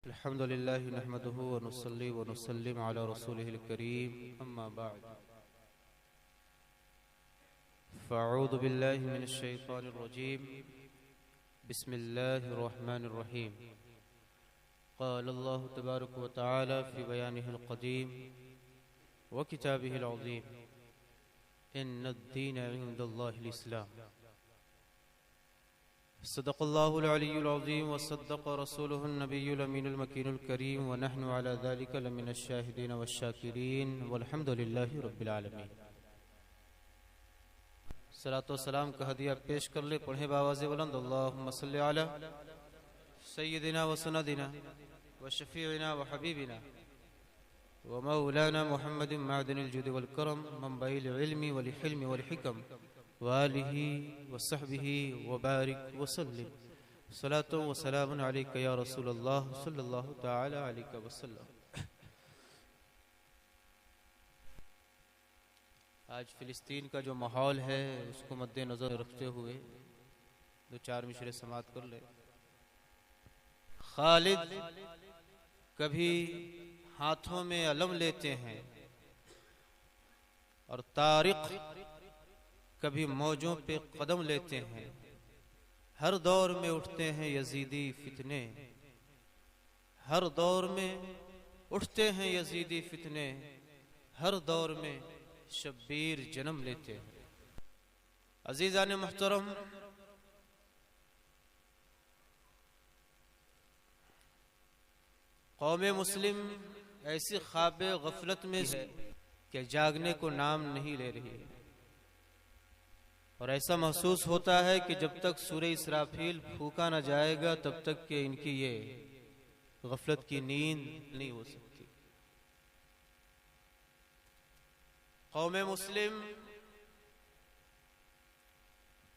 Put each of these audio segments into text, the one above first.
अल्हम्दुलिल्लाह नहमदुहु व नुसल्ली व नुसल्लिम अला रसूलिहिल करीम अम्मा बाद फ़अऊज़ु बिल्लाहि मिनश शैतानिर रजीम बिस्मिल्लाहिर रहमानिर रहीम क़ालल्लाहु तबारक व तआला फ़ी बयानिहिल क़दीम व किताबिहिल अज़ीम इन्नद-दीन इंदल्लाहिल इस्लाम सदक़ल्लाहुल अलियुल अज़ीम व सद्दक़ रसूलुहुन नबियुल अमीनुल मकीनुल करीम व नहनु अला ज़ालिका लमिनश शाहिदीन वश्शाकिरीन वल्हम्दुलिल्लाहि रब्बिल आलमीन। सलातो सलाम का हदिया पेश कर ले, पढ़े बावाज़े बुलंद अल्लाहुम्मा सल्लि अला सय्यिदिना व सनदिना व शफ़ीइना व हबीबिना व मौलाना मुहम्मदिन मअदनिल जुद वल करम मंबइल इल्मी वल हिल्मी वल हिकम वालिही वसहबिही वबारिक वसल्लिम सलातो व सलामुन अलैका या रसूलल्लाह सल्लल्लाहु तआला अलैहि वसल्लम। आज फ़िलिस्तीन का जो माहौल है उसको मद्देनज़र रखते हुए दो चार मिसरे समाअत कर ले। खालिद कभी हाथों में अलम लेते हैं और तारिक कभी मौजों पे कदम लेते हैं। हर दौर में उठते हैं यजीदी फितने, हर दौर में उठते हैं यजीदी फितने, हर दौर में शब्बीर जन्म लेते हैं। अजीज़ान मुहतरम, कौमे मुस्लिम ऐसी ख्वाबे गफलत में है कि जागने को नाम नहीं ले रही है और ऐसा महसूस होता है कि जब तक सूरे इसराफील फूका न जाएगा तब तक कि इनकी ये गफलत की नींद नहीं हो सकती। कौमे मुस्लिम,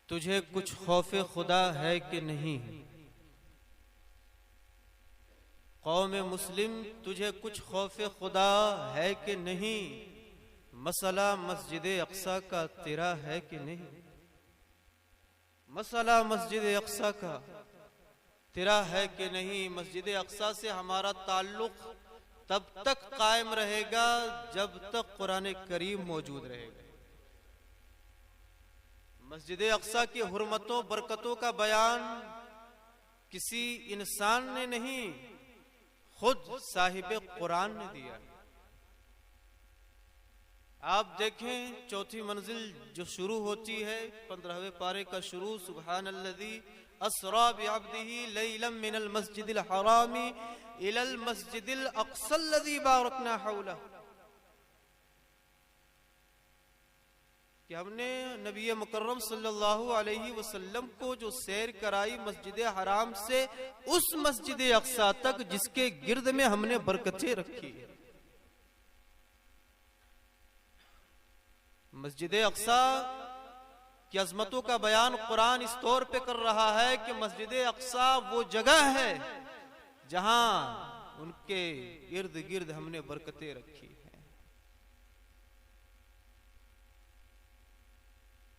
तुझे कुछ खौफे खुदा है कि नहीं? कौमे मुस्लिम, तुझे कुछ खौफे खुदा है कि नहीं? मसला मस्जिद अक्सा का तेरा है कि नहीं? मसला मस्जिद अक्सा का तेरा है कि नहीं? मस्जिद अक्सा से हमारा ताल्लुक तब तक कायम रहेगा जब तक कुरान करीम मौजूद रहेगा। मस्जिद अक्सा की हुर्मतों बरकतों का बयान किसी इंसान ने नहीं, खुद साहिब कुरान ने दिया। आप देखें, चौथी मंजिल जो शुरू होती है 15वें पारे का शुरू, सुब्हानल्लज़ी अस्रा बिअब्दिही लैलन मिनल मस्जिदिल हरामी इलल मस्जिदिल अक़सल्लज़ी बारकना हौला, कि हमने नबी मुकर्रम सल्लल्लाहु अलैहि वसल्लम को जो सैर कराई मस्जिद हराम से उस मस्जिद अक़सा तक जिसके गिर्द में हमने बरकतें रखी। मस्जिद अक्सा की अजमतों का बयान कुरान इस तौर पे कर रहा है कि मस्जिद अक्सा वो जगह है जहां उनके इर्द गिर्द हमने बरकतें रखी हैं।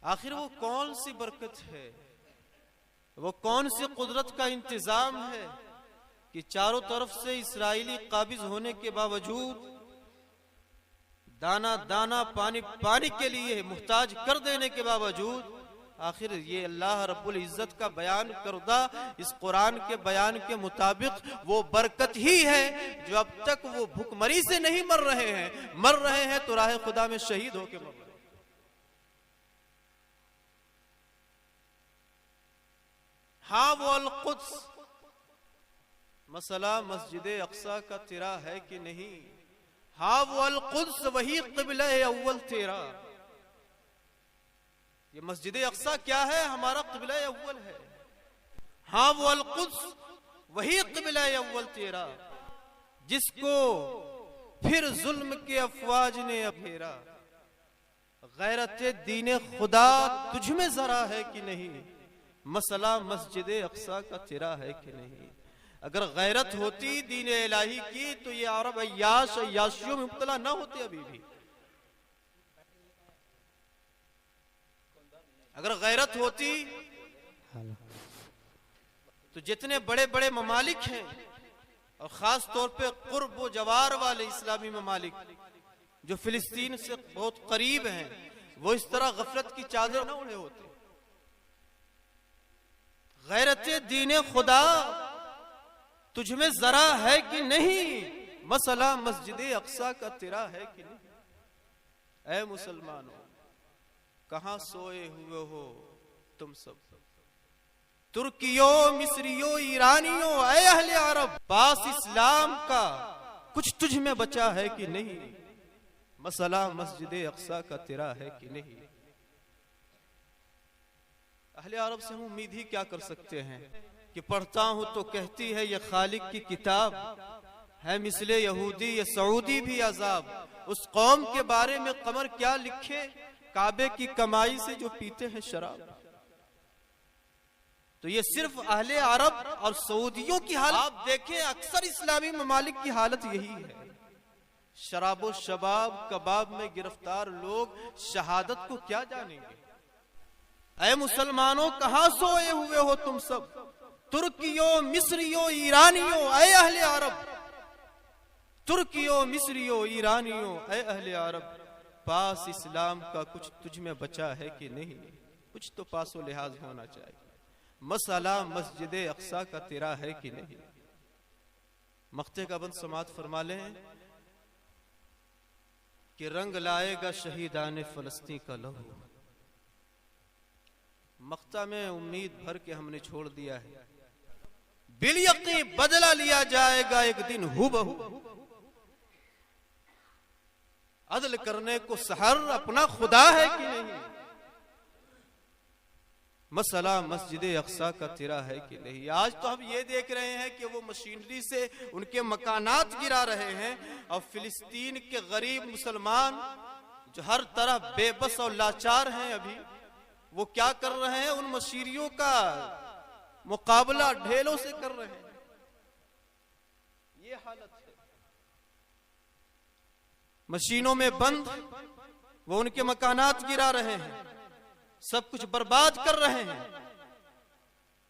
आखिर वो कौन सी बरकत है, वो कौन सी कुदरत का इंतजाम है कि चारों तरफ से इस्राएली काबिज होने के बावजूद, दाना दाना पानी पानी के लिए मुहताज कर देने के बावजूद, आखिर ये अल्लाह रब्बुल इज्जत का बयान करदा इस कुरान के बयान के मुताबिक वो बरकत ही है जो अब तक वो भूखमरी से नहीं मर रहे हैं तो राह खुदा में शहीद होके मर रहे हैं। हाँ, वो अल-कुद्स, मसला मस्जिद अक्सा का तेरा है कि नहीं? हाँ, वो अल-कुद्स वही क़िबला अव्वल तेरा। ये मस्जिद अक्सा क्या है? हमारा क़िबला अव्वल है। हाँ, वो अल-कुद्स वही क़िबला अव्वल तेरा जिसको फिर जुल्म के अफवाज ने अफेरा। गैरत दीन खुदा तुझ में जरा है कि नहीं? मसला मस्जिद अक्सा का तेरा है कि नहीं? अगर गैरत होती दीन इलाही की तो ये अरब अय्याशियों में मुब्तला ना होते अभी भी। अगर गैरत होती तो जितने बड़े बड़े ममालिक हैं और खास तौर पे कुर्ब व जवार वाले इस्लामी ममालिक जो फिलिस्तीन से बहुत करीब हैं, वो इस तरह गफलत की चादर न ओढ़े होते। गैरत दीन खुदा तुझ में जरा है कि नहीं, मसला मस्जिद अक्सा का तेरा है कि नहीं। ऐ मुसलमानों कहां सोए हुए हो तुम सब, तुर्कियों मिस्रियों ईरानियों ऐ अहले अरब, पास इस्लाम का कुछ तुझ में बचा है कि नहीं, मसला मस्जिद अक्सा का तेरा है कि नहीं। अहले अरब से हम उम्मीद ही क्या कर सकते हैं कि पढ़ता हूं तो कहती है ये खालिक की किताब है, मिसले यहूदी ये सऊदी भी अजाब। उस कौम के बारे में कमर क्या लिखे, काबे की कमाई से जो पीते हैं शराब। तो ये सिर्फ अहले अरब और सऊदियों की हालत आप देखें, अक्सर इस्लामी ममालिक की हालत यही है। शराबो शबाब कबाब में गिरफ्तार लोग शहादत को क्या जानेंगे। ऐ मुसलमानों कहां सोए हुए हो तुम सब, तुर्कियों मिस्रियों ईरानियों ऐ अहले अरब, तुर्कियों मिस्रियों ईरानियों ऐ अहले अरब, पास इस्लाम का कुछ तुझ में बचा है कि नहीं, कुछ तो पासो लिहाज होना चाहिए। मसला मस्जिद अक्सा का तेरा है कि नहीं। मक्ते का बंद समात फरमा ले कि रंग लाएगा शहीदान फलस्तीन का लहू। मक्ता में उम्मीद भर के हमने छोड़ दिया है, बिलयकीन बदला लिया जाएगा एक दिन हुबहू। अदल करने को सहर अपना खुदा है कि नहीं, मसला मस्जिद अक्सा का तेरा है कि नहीं। आज तो हम ये देख रहे हैं कि वो मशीनरी से उनके मकानात गिरा रहे हैं और फिलिस्तीन के गरीब मुसलमान जो हर तरह बेबस और लाचार हैं, अभी वो क्या कर रहे हैं, उन मशीरियों का मुकाबला ढेलों से कर रहे हैं। ये हालत है, मशीनों में बंद वो उनके मकानात गिरा रहे हैं, सब कुछ बर्बाद कर रहे हैं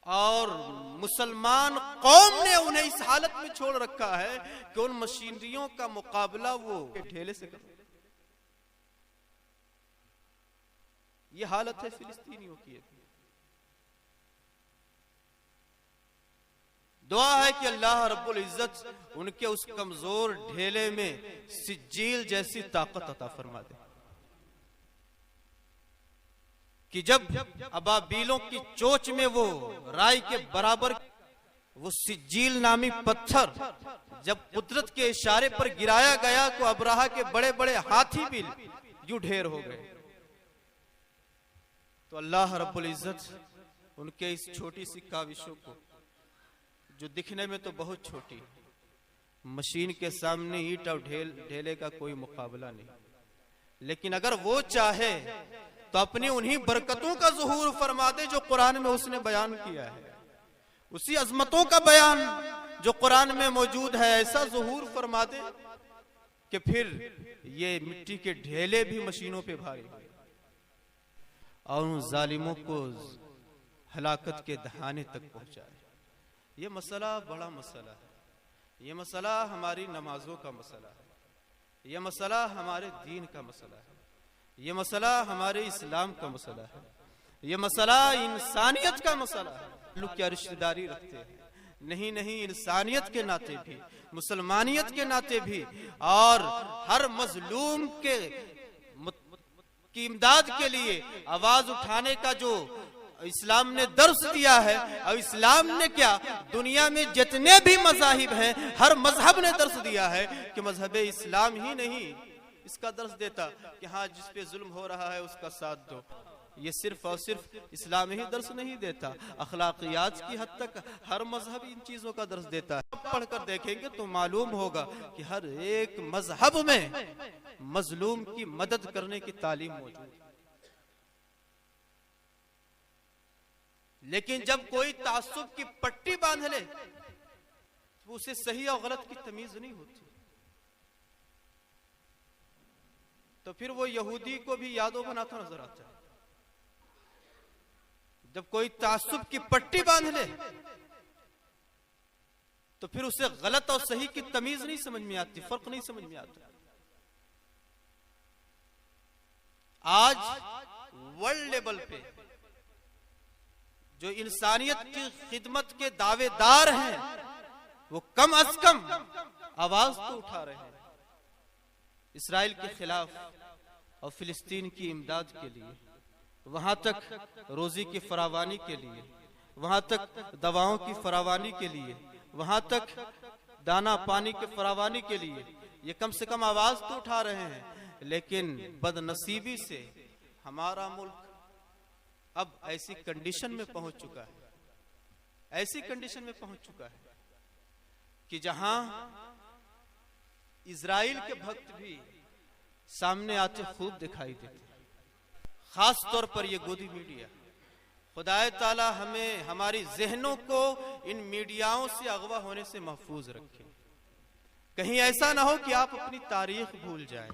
और मुसलमान कौम ने उन्हें इस हालत में छोड़ रखा है कि उन मशीनरियों का मुकाबला वो ढेले से कर। ये हालत है फिलिस्तीनियों की। दुआ है कि अल्लाह रब्बुल इज्जत उनके उस कमजोर ढेले में सिज्जील जैसी ताकत अता फरमा दे कि जब अबाबीलों की चोंच में वो राई के बराबर वो सिज्जील नामी पत्थर जब कुदरत के इशारे पर गिराया गया तो अब्राहा के बड़े बड़े हाथी भी यूं ढेर हो गए। तो अल्लाह रब्बुल इज्जत उनके इस छोटी सी काविशों को, जो दिखने में तो बहुत छोटी, मशीन के सामने ईंट और ढेले का कोई मुकाबला नहीं, लेकिन अगर वो चाहे तो अपनी उन्हीं बरकतों का ज़ुहूर फरमा दे जो कुरान में उसने बयान किया है, उसी अजमतों का बयान जो कुरान में मौजूद है, ऐसा ज़ुहूर फरमा दे कि फिर ये मिट्टी के ढेले भी मशीनों पे भारी और उन जालिमों को हलाकत के दहाने तक पहुंचाए। ये मसला बड़ा मसला है, ये मसला हमारी नमाजों का मसला है, ये मसला हमारे दीन का मसला है, ये मसला हमारे इस्लाम का मसला है, ये मसला इंसानियत का मसला है। लोग क्या रिश्तेदारी रखते हैं, नहीं नहीं, इंसानियत के नाते भी, मुसलमानियत के नाते भी और हर मजलूम के की इमदाद के लिए आवाज उठाने का जो इस्लाम ने दर्स दिया है, और इस्लाम ने क्या दुनिया में जितने भी मज़ाहिब हैं हर मजहब ने दर्स दिया है कि मजहब इस्लाम ही नहीं इसका दर्स देता कि हाँ जिस पे जुल्म हो रहा है उसका साथ दो। ये सिर्फ और सिर्फ इस्लाम ही दर्स नहीं देता, अखलाकियात की हद तक हर मजहब इन चीजों का दर्स देता है। पढ़कर देखेंगे तो मालूम होगा कि हर एक मजहब में मजलूम की मदद करने की तालीम मौजूद है। लेकिन जब कोई तासुब की पट्टी बांध ले तो उसे सही और गलत की तमीज नहीं होती, तो फिर वो यहूदी को भी यादों बनाता नजर आता है। जब कोई तासुब की पट्टी बांध ले तो फिर उसे गलत और सही की तमीज नहीं समझ में आती, फर्क नहीं समझ में आता। आज वर्ल्ड लेवल पे जो इंसानियत की खिदमत के दावेदार हैं वो कम अज कम आवाज तो उठा रहे हैं इसराइल के खिलाफ और फिलिस्तीन की इमदाद के लिए, वहां तक रोजी की फरावानी के लिए, वहां तक दवाओं की फरावानी के लिए, वहां तक दाना पानी की फरावानी के लिए ये कम से कम आवाज तो उठा रहे हैं। लेकिन बदनसीबी से हमारा मुल्क अब ऐसी कंडीशन में पहुंच चुका है, ऐसी कंडीशन में पहुंच चुका है कि जहां इजराइल के भक्त भी सामने आते खूब दिखाई देते, खास तौर पर ये गोदी मीडिया। खुदाए ताला हमें हमारी जहनों को इन मीडियाओं से अगवा होने से महफूज रखे। कहीं ऐसा ना हो कि आप अपनी तारीख भूल जाएं,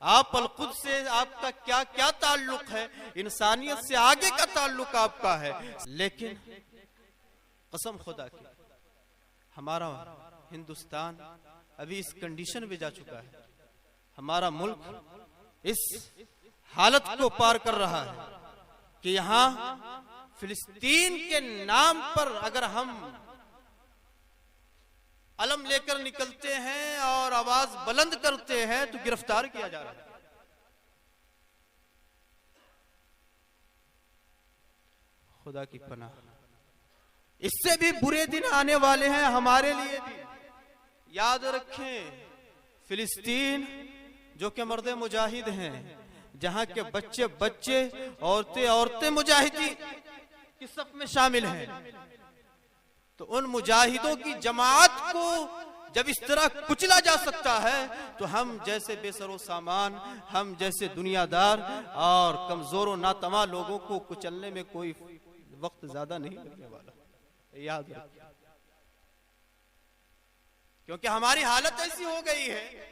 आप अलकुद से आपका क्या क्या ताल्लुक है, इंसानियत से आगे का ताल्लुक आपका है। लेकिन कसम खुदा की हमारा हिंदुस्तान अभी इस कंडीशन में जा चुका है, हमारा मुल्क इस हालत को पार कर रहा है कि यहां फिलिस्तीन के नाम पर अगर हम अलम लेकर निकलते हैं और आवाज बुलंद करते हैं तो गिरफ्तार किया जा रहा है। खुदा की पनाह, इससे भी बुरे दिन आने वाले हैं हमारे लिए भी। याद रखें, फिलिस्तीन जो कि मर्द मुजाहिद हैं, जहां के बच्चे बच्चे औरतें औरतें मुजाहिदी की सफ में शामिल हैं, तो उन मुजाहिदों की जमात को जब इस तरह कुचला जा सकता है तो हम जैसे बेसरो सामान, हम जैसे दुनियादार और कमजोर नातमा लोगों को कुचलने में कोई वक्त ज्यादा नहीं लगने वाला, याद रखिए। क्योंकि हमारी हालत ऐसी हो गई है,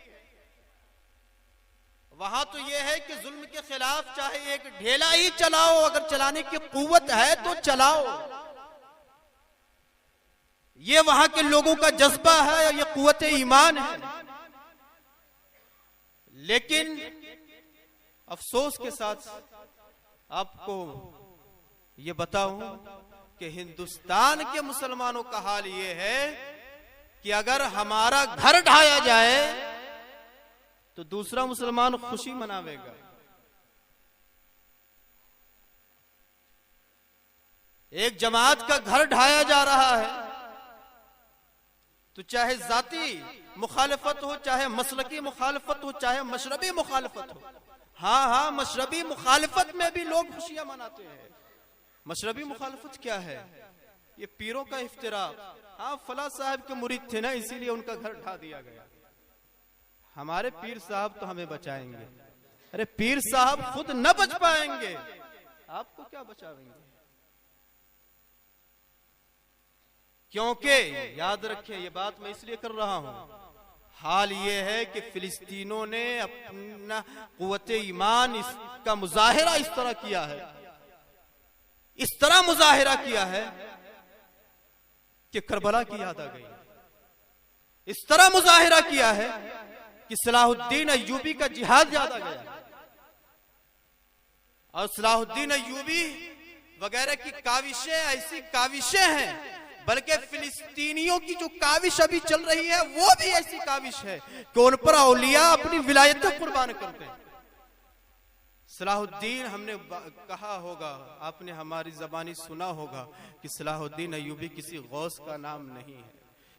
वहां तो यह है कि जुल्म के खिलाफ चाहे एक ढेला ही चलाओ, अगर चलाने की कुव्वत है तो चलाओ, ये वहां के लोगों का जज्बा है, ये कुव्वत ईमान है। लेकिन अफसोस के साथ आपको ये बताऊं कि हिंदुस्तान के मुसलमानों का हाल ये है कि अगर हमारा घर ढाया जाए तो दूसरा मुसलमान खुशी मनावेगा। एक जमात का घर ढाया जा रहा है तो चाहे जाती मुखालफत हो, चाहे मसलकी मुखालफत हो, चाहे मशरबी मुखालफत हो, हाँ मशरबी मुखालफत में भी लोग खुशियां मनाते हैं। मशरबी मुखालफत क्या है? ये पीरों का इफ्तिराक। हाँ, फला साहब के मुरीद थे ना, इसीलिए उनका घर ढा दिया गया। हमारे पीर साहब तो हमें बचाएंगे। अरे पीर साहब खुद न बच पाएंगे, आपको क्या बचाएंगे? क्योंकि याद रखें, ये बात मैं इसलिए कर रहा हूं, हाल ये है कि फिलिस्तीनों ने अपना कुव्वत ईमान इसका मुजाहिरा इस तरह किया है, इस तरह मुजाहिरा किया है कि करबला की याद आ गई। इस तरह मुजाहिरा किया है कि सलाहुद्दीन अय्यूबी का जिहाद याद आ गया। और सलाहुद्दीन अय्यूबी वगैरह की काविशें ऐसी काविशें हैं, बल्कि फिलिस्तीनियों की जो काविश अभी चल रही है वो भी ऐसी काविश है कि उन पर औलिया अपनी विलायतें कुर्बान करते हैं। सलाहुद्दीन, हमने कहा होगा, आपने हमारी जबानी सुना होगा कि सलाहुद्दीन अय्यूबी किसी गौस का नाम नहीं है,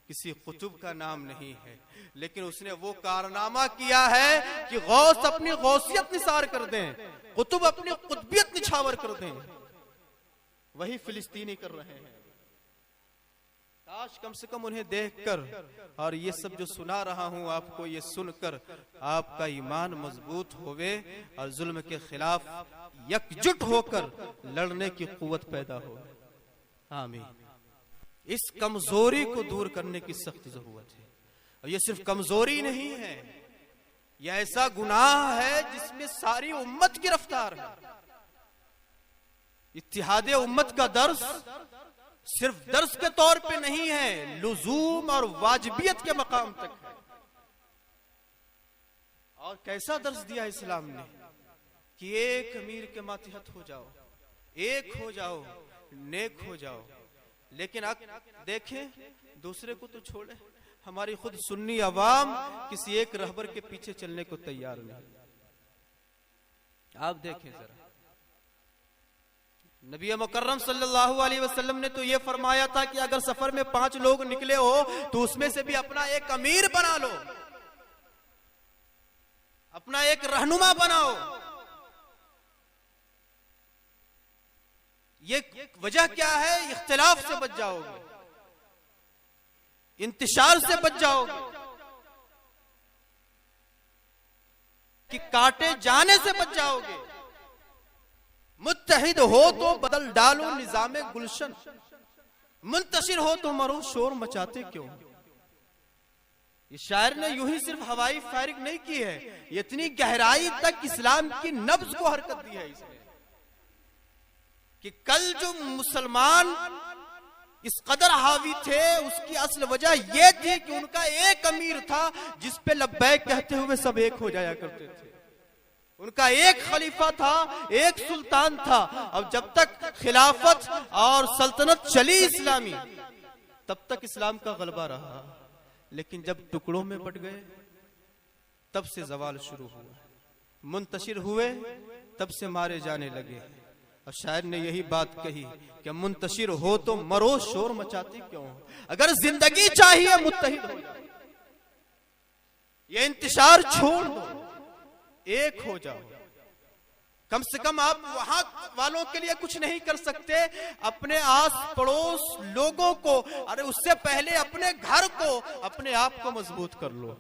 किसी कुतुब का नाम नहीं है, लेकिन उसने वो कारनामा किया है कि गौस अपनी गौसियत निसार कर दें, कुतुब अपनी कुतबियत निछावर कर दें। वही फिलिस्तीनी कर रहे हैं। काश कम से कम उन्हें देखकर और ये सब जो सुना रहा हूं आपको, ये सुनकर आपका ईमान मजबूत होवे और जुल्म के खिलाफ एकजुट होकर लड़ने की कुव्वत पैदा हो। आमीन। इस कमजोरी को दूर करने की सख्त जरूरत है। और ये सिर्फ कमजोरी नहीं है, यह ऐसा गुनाह है जिसमें सारी उम्मत गिरफ्तार है। इत्तिहादे उम्मत का दर्स सिर्फ दर्स के तौर पे नहीं है, लुजूम और वाजिबियत के मकाम तक है। और कैसा दर्स दिया इस्लाम ने कि एक अमीर के मातहत हो जाओ, एक हो जाओ, नेक हो जाओ। लेकिन देखें दूसरे को तो छोड़े, हमारी खुद सुन्नी अवाम किसी एक रहबर के पीछे चलने को तैयार नहीं। आप देखें जरा, नबी मुकर्रम सल्लल्लाहु अलैहि वसल्लम ने तो ये फरमाया था कि अगर सफर में 5 लोग निकले हो तो उसमें से भी अपना एक अमीर बना लो, अपना एक रहनुमा बनाओ। ये वजह क्या है? इख्तिलाफ से बच जाओगे, इंतशार से बच जाओगे, कि काटे जाने से बच जाओगे। मुत्तहिद हो तो बदल डालो निजामे गुलशन, मुंतशिर हो तो मरो शोर मचाते क्यों। ये शायर ने यूं ही सिर्फ हवाई फायरिंग नहीं की है, ये इतनी गहराई तक इस्लाम की नब्ज को हरकत दी है इसने, कि कल जो मुसलमान इस कदर हावी थे उसकी असल वजह यह थी कि उनका एक अमीर था जिस पे लब्बैक कहते हुए सब एक हो जाया करते थे। उनका एक खलीफा था, एक सुल्तान था। अब जब तक खिलाफत और सल्तनत चली इस्लामी, तब तक इस्लाम का गलबा रहा। लेकिन जब टुकड़ों में बट गए तब से जवाल शुरू हुआ, मुंतशिर हुए तब से मारे जाने लगे। और शायर ने यही बात कही कि मुंतशिर हो तो मरो शोर मचाते क्यों। अगर जिंदगी चाहिए मुत्तहिद हो जाओ, ये इंतशार छोड़ दो, एक हो जाओ। कम से कम आप वहां वालों के लिए कुछ नहीं कर सकते, अपने आस पड़ोस लोगों को, अरे उससे पहले अपने घर को, अपने आप को मजबूत कर लो।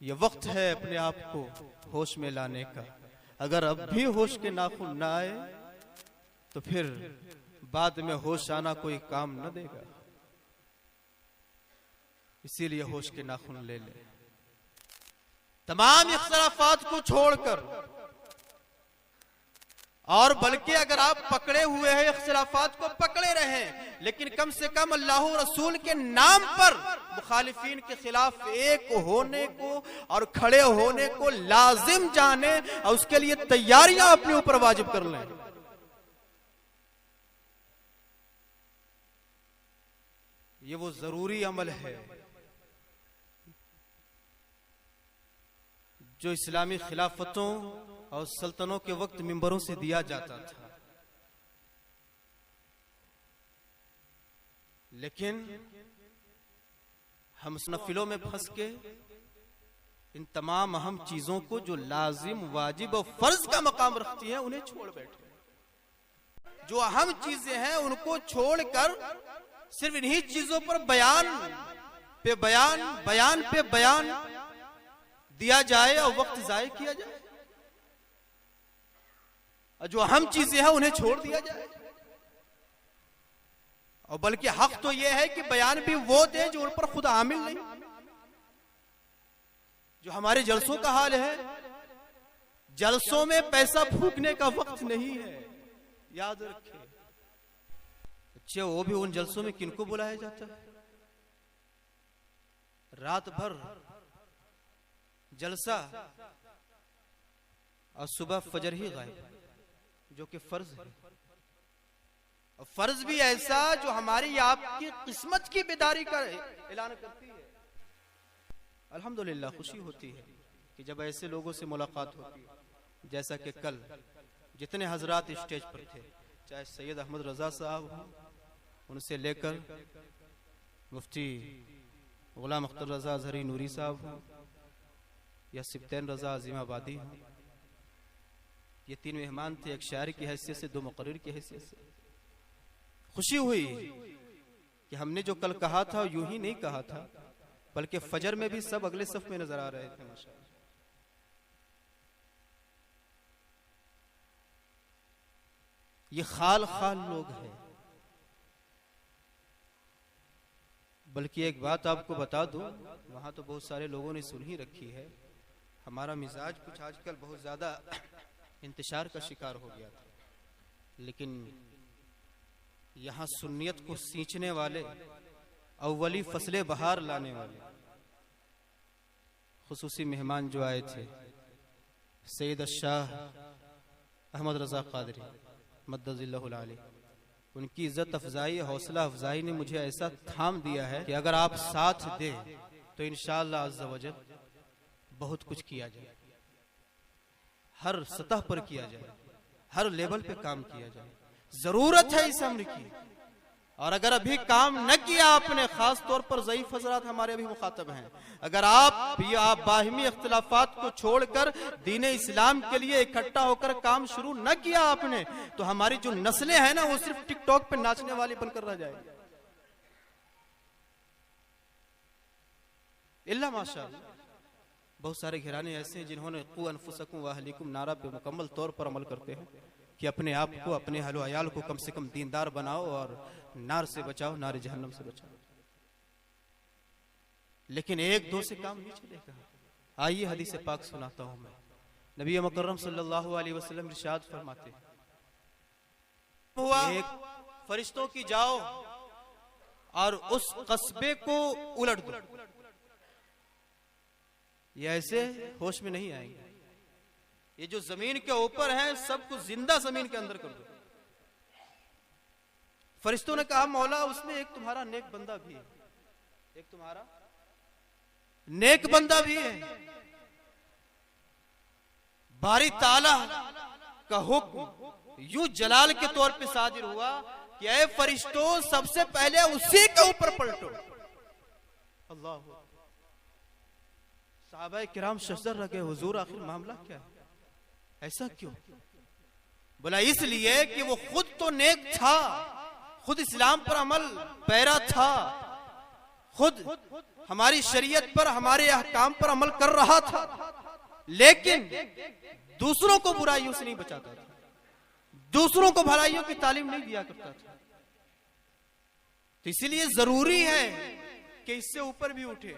ये वक्त है अपने आप को होश में लाने का। अगर अब भी होश के नाखून ना आए तो फिर बाद में होश आना कोई काम न देगा। इसीलिए होश के नाखून ले ले, तमाम इख्तिलाफात को छोड़कर। और बल्कि अगर आप पकड़े हुए हैं इख्तिलाफात को पकड़े रहें, लेकिन कम से कम अल्लाह रसूल के नाम पर मुखालिफीन के खिलाफ एक होने को और खड़े होने को लाजिम जाने और उसके लिए तैयारियां अपने ऊपर वाजिब कर लें। ये वो जरूरी अमल है जो इस्लामी खिलाफतों और सल्तनों के वक्त मिंबरों से दिया जाता था। लेकिन हम नफिलों में फंस के इन तमाम अहम चीजों को जो लाजिम, वाजिब और फर्ज का मकाम रखती हैं उन्हें छोड़ बैठे। जो अहम चीजें हैं उनको छोड़कर सिर्फ इन्हीं चीजों पर बयान पे बयान दिया जाए और वक्त जाये किया जाए, और जो अहम चीजें हैं उन्हें छोड़ दिया जाए। और बल्कि हक तो यह है कि बयान भी वो दे जो उन पर खुद आमिल नहीं। जो हमारे जलसों का हाल है, जलसों में पैसा फूकने का वक्त नहीं है, याद रखिए। अच्छा, वो भी उन जलसों में किनको बुलाया जाता है? रात भर जलसा और सुबह फजर ही गायब, जो कि फर्ज है। और फर्ज भी ऐसा जो हमारी आपकी किस्मत की बेदारी का ऐलान करती है। अल्हम्दुलिल्लाह खुशी होती है कि जब ऐसे लोगों से मुलाकात होती है, जैसा कि कल जितने हजरात स्टेज पर थे, चाहे सैयद अहमद रजा साहब हो, उनसे लेकर मुफ्ती गुलाम अख्तर रजा अजहरी नूरी साहब हो, या सिब्तैन रजा अजीमाबादी हो, ये 3 मेहमान थे, एक शायर की हैसियत से, 2 मुकर्रिर की हैसियत से। खुशी हुई कि हमने जो कल कहा था यूं ही नहीं कहा था, बल्कि फजर में भी सब अगले सफ में नजर आ रहे थे माशाअल्लाह। ये खाल लोग हैं। बल्कि एक बात आपको बता दूं, वहां तो बहुत सारे लोगों ने सुन ही रखी है, हमारा मिजाज कुछ आजकल बहुत ज्यादा इंतशार का शिकार हो गया था। लेकिन यहाँ सुन्नियत को सींचने वाले, अव्वली फसले बहार लाने वाले खुसूसी मेहमान जो आए थे, सैयद शाह अहमद रजा कादरी मद्दजिल्लाहुल आली, उनकी इज्जत अफजाई, हौसला अफजाई ने मुझे ऐसा थाम दिया है कि अगर आप साथ दे तो इंशाअल्लाह अज़्ज़ा वजल बहुत कुछ किया जाए, हर सतह पर किया जाए, हर लेवल पे काम किया जाए। जरूरत है इस अम्र की। और अगर अभी काम न किया आपने, खास तौर पर ज़ईफ हज़रात हमारे अभी मुखातब हैं, अगर आप बाहिमी इख्तिलाफात को छोड़कर दीन इस्लाम के लिए इकट्ठा होकर काम शुरू न किया आपने, तो हमारी जो नस्लें हैं ना, वो सिर्फ टिकटॉक पे नाचने वाली बनकर रह जाएगी। इल्ला माशाअल्लाह बहुत सारे घराने ऐसे हैं जिन्होंने क़ू अनफुसकुम व अहलिकुम नारा पे मुकम्मल तौर पर अमल करते हैं कि अपने आप को, अपने अहल अयाल को कम से कम दीनदार बनाओ और नार से बचाओ, नार जहन्नम से बचाओ। लेकिन एक दो से काम नहीं चलेगा। आइए हदीस पाक सुनाता हूं मैं। नबी मुकर्रम सल्लल्लाहु अलैहि वसल्लम इरशाद फरमाते हुआ, एक फरिश्तों की जाओ और उस कस्बे को उलट दो। ये ऐसे होश में नहीं आएंगे। ये जो जमीन के ऊपर है सब कुछ जिंदा जमीन के अंदर कर दो। फरिश्तों ने कहा, मौला उसमें एक तुम्हारा नेक बंदा भी है, एक तुम्हारा नेक बंदा भी है। बारी ताला का हुक्म यूं जलाल के तौर पे सादिर हुआ कि ऐ फरिश्तों, सबसे पहले उसी के ऊपर पलटो। अल्लाह। सहाबा किराम शजर रखे, हुजूर आखिर मामला क्या है, ऐसा क्यों? बोला इसलिए कि वो खुद तो नेक था, खुद इस्लाम पर अमल पैरा था, खुद हमारी शरीयत पर, हमारे अहकाम पर अमल कर रहा था, लेकिन दूसरों को बुराइयों से नहीं बचाता था, दूसरों को भलाइयों की तालीम नहीं दिया करता था। तो इसीलिए जरूरी है कि इससे ऊपर भी उठे।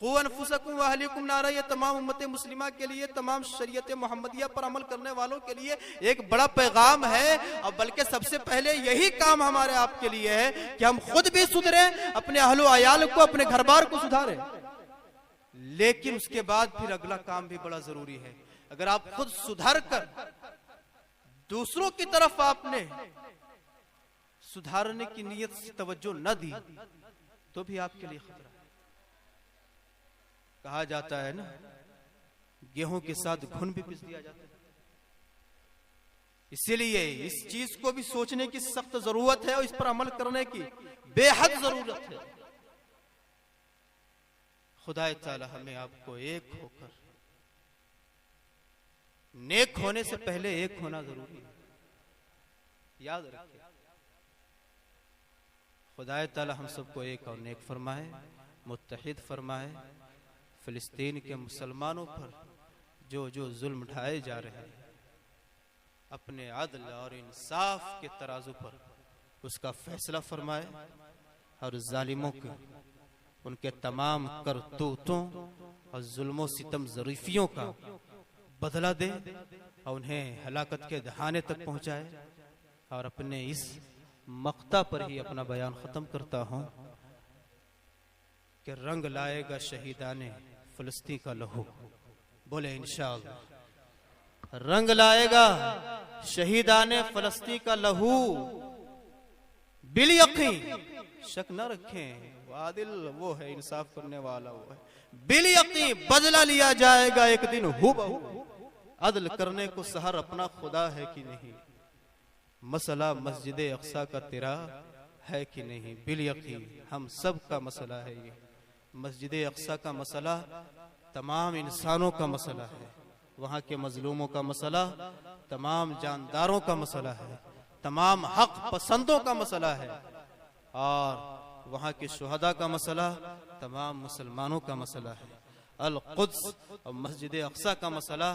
क़ू अनफुसकुम व अहलिकुम नारा, ये तमाम उम्मत मुस्लिमा के लिए, तमाम शरीयत मोहम्मदिया पर अमल करने वालों के लिए एक बड़ा पैगाम है। और बल्कि सबसे पहले यही काम हमारे आपके लिए है कि हम खुद भी सुधरे, अपने अहलो अयाल को, अपने घर बार को सुधारें। लेकिन उसके बाद फिर अगला काम भी बड़ा जरूरी है। अगर आप खुद सुधर कर दूसरों की तरफ आपने सुधारने की नीयत से तवज्जो न दी तो भी आपके लिए खतरा। कहा जाता है ना, गेहूं के साथ घुन भी पीस दिया जाता है। इसीलिए इस चीज को भी सोचने की सख्त जरूरत है और इस पर अमल करने की बेहद जरूरत है। खुदा ताला हमें आपको एक होकर, नेक होने से पहले एक होना जरूरी है, याद रखिए। खुदा ताला हम सबको एक और नेक फरमाए, मुत्तहिद फरमाए। फिलिस्तीन के मुसलमानों पर जो जो जुल्म ढाए जा रहे हैं, अपने अदल और इंसाफ के तराजू पर उसका फैसला फरमाए और जालिमों के उनके तमाम करतूतों और जुल्मों सितम ज़रीफियों का बदला दे और उन्हें हलाकत के दहाने तक पहुंचाए। और अपने इस मक्ता पर ही अपना बयान खत्म करता हूं कि रंग लाएगा शहीदाने फिलिस्तीन का लहू। बोले इंशाअल्लाह। रंग लाएगा शहीदाने फिलिस्तीन का लहू, बिल यकीन, शक न रखें, आदिल वो है, इंसाफ करने वाला वो है। बिल यकीन बदला लिया जाएगा एक दिन हुबहू। अदल करने को सहर अपना खुदा है कि नहीं, मसला मस्जिद अक्सा का तेरा है कि नहीं। बिल यकीन हम सब का मसला है ये। मस्जिद अक्सा का मसला तमाम इंसानों का मसला है, वहाँ के मजलूमों का मसला तमाम जानदारों का मसला है, तमाम हक पसंदों का मसला है, और वहाँ के शुहदा का मसला तमाम मुसलमानों का मसला है। अल कुद्स और मस्जिद अक्सा का मसला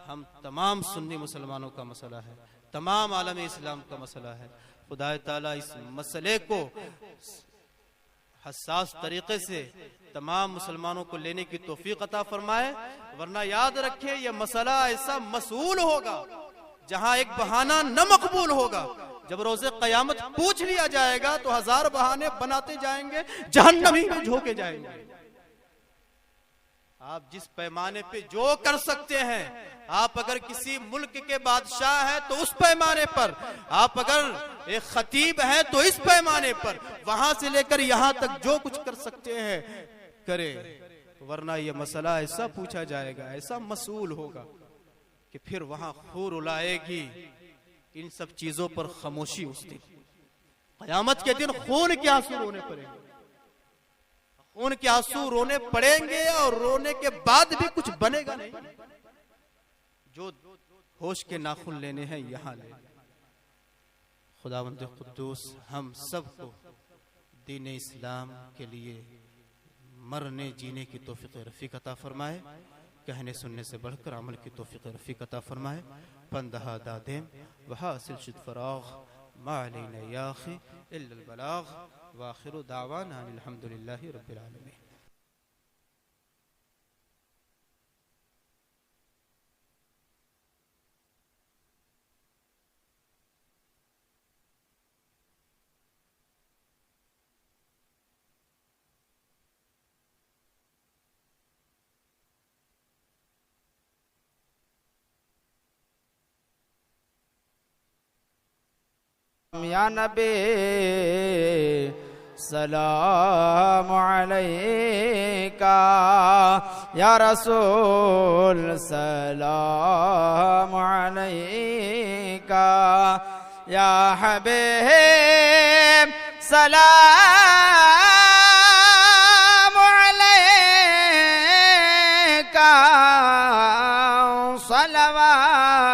हम तमाम सुन्नी मुसलमानों का मसला है, तमाम आलम इस्लाम का मसला है। खुदा ताला इस मसले को हसास तरीके से तमाम मुसलमानों को लेने की तौफीक अता फरमाए। वरना याद रखें, यह मसला ऐसा मसूल होगा जहां एक बहाना न मकबूल होगा, जब रोजे कयामत पूछ लिया जाएगा तो हजार बहाने बनाते जाएंगे, जहन्नमी में झोंके जाएंगे। आप जिस पैमाने पे जो कर सकते हैं, आप अगर किसी मुल्क के बादशाह हैं तो उस पैमाने पर, आप अगर एक खतीब हैं तो इस पैमाने पर, वहां से लेकर यहां तक जो कुछ कर सकते हैं करें, वरना ये मसला ऐसा पूछा जाएगा, ऐसा मसूल होगा कि फिर वहां खूर उलाएगी। इन सब चीजों पर खामोशी उस दिन, कयामत के दिन खून के आंसू रोने पड़ेंगे, खून के आंसू रोने पड़ेंगे और रोने के बाद भी कुछ बनेगा नहीं। जो होश के नाखून लेने हैं यहां ले। खुदावंद कुद्दूस हम सबको दीन इस्लाम के लिए मरने जीने की तौफीक रफीक अता फरमाए, कहने सुनने से बढ़कर अमल की तौफीक रफीक अता फरमाए। पंदहा दादेम वहासिल शुद फराग मा अलैना या अखी इल्लल बलाग व आखिरु दावाना अल्हम्दुलिल्लाहि रब्बिल आलमीन। या नबी सलाम अलैका, या रसूल सलाम अलैका, या हबीब सलाम अलैका, सलवातुल्लाह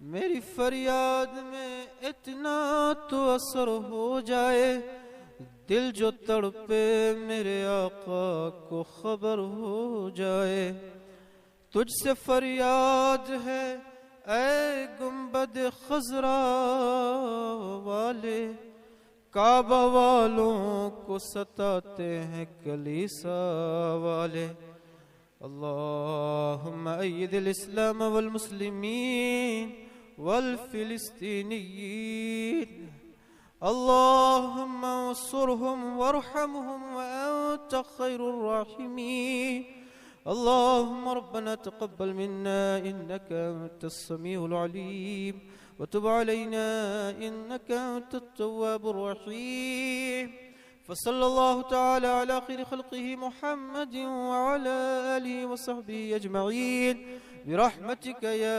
मेरी फरियाद में इतना तो असर हो जाए, दिल जो तड़पे मेरे आका को खबर हो जाए। तुझसे फरियाद है ऐ गुंबद खजरा वाले, काबा वालों को सताते हैं कलीसा वाले। अल्लाहुम्मा अय्यिदिल इस्लाम वल मुस्लिमीन वल फिलिस्तीनियीन, अल्लाहुम्मा अंसुरहुम वरहमहुम व अंत खैरुर राहिमीन। अल्लाहुम्मा रब्बना तक़ब्बल मिन्ना इन्नका अंतस समीउल अलीम वतुब अलैना इन्नका अंतत तव्वाबुर रहीम। फसल्लल्लाहु तआला अला खैरि खल्क़िही मुहम्मदिन व अला आलिहि व सहबिही अजमईन बिरहमतिका या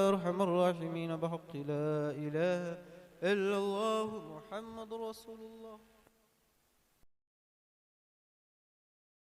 अरहमर राहिमीन बहक़्क़ि ला इलाहा इल्लल्लाहु मुहम्मदुर रसूलुल्लाह।